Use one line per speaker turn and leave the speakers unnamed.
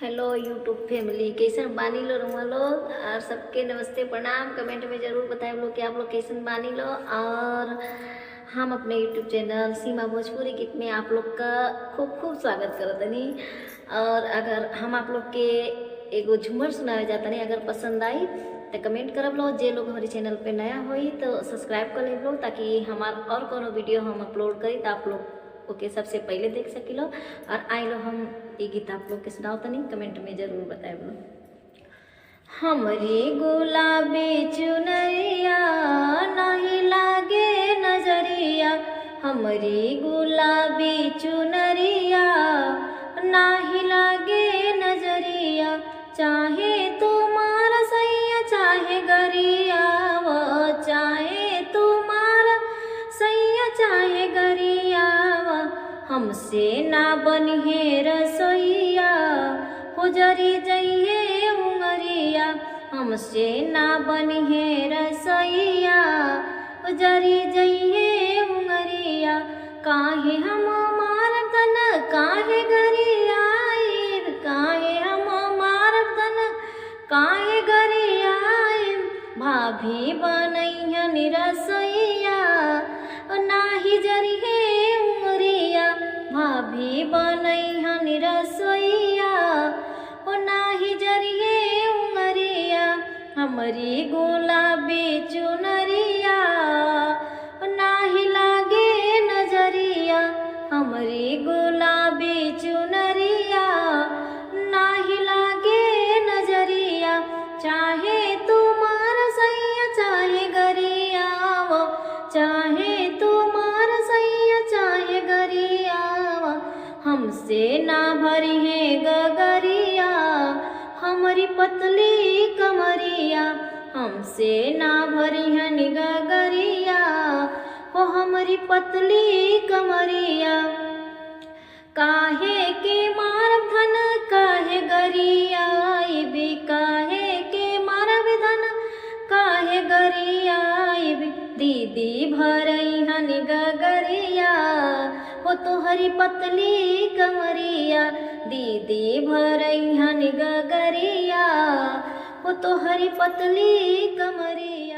Hello YouTube family, कैसन बानी लो रहुआ लोग। और सबके नमस्ते प्रणाम। कमेंट में ज़रूर बताएं लोग कि आप लोग कैसन बानी लो। और हम अपने यूट्यूब चैनल सीमा भोजपुरी गीत में आप लोग का खूब खूब स्वागत करतनी। और अगर हम आप लोग के एगो झूमर सुनावे जाता नहीं, अगर पसंद आई तो कमेंट करब लो। जे लोग हमारे चैनल पे नया होई तो सब्सक्राइब कर ले लो, ताकि हमार और कोनो वीडियो हम अपलोड करी तो आप लोग ओके सबसे पहले देख सकिलो। और आई लो हम ये गीत आप लोग के सुनाओ तनी, कमेंट में जरूर बताए लो। हमरी गुलाबी चुनरिया नहीं लागे नजरिया, हमरी गुलाबी चुनरिया नहीं लागे नजरिया। चाहे तुम्हारा सैया चाहे गरिया, वो चाहे तुम्हारा सैया चाहे गरिया, हमसे ना बनिहे रसोइया, हो जरी जइहे उंगरिया। हमसे ना बनिहे रसोइया, हो जरी जइहे उंगरिया। काहे हम मारब तन काहे गरियाइब, काहे हम मारब तन काहे गरियाइब। भाभी बनैहन रसोइया नाही जरिहे उंगरिया, भाभी बनैहन रसोइया ओ नाही जरिहे उंगरिया। हमरी गुलाबी चुनरिया नाही लागे नजरिया, हमरी गुलाबी चुनरिया नाही लागे नजरिया। चाहे तुम्हारा सैया चाहे गरिया, वो चाहे तुम्हारा सैया चाहे गरिया, हमसे ना भरी है गगरिया, हमारी पतली कमरिया। हमसे ना भरी है गगरिया, हो हमारी पतली कमरिया। काहे के मारब धन काहे गरिया, इबी काहे के मारब धन काहे गरिया। दीदी भरैहन गगरिया, हो तोहरी पतली कमरिया। दीदी भरैहन गगरिया, हो तोहरी पतली कमरिया।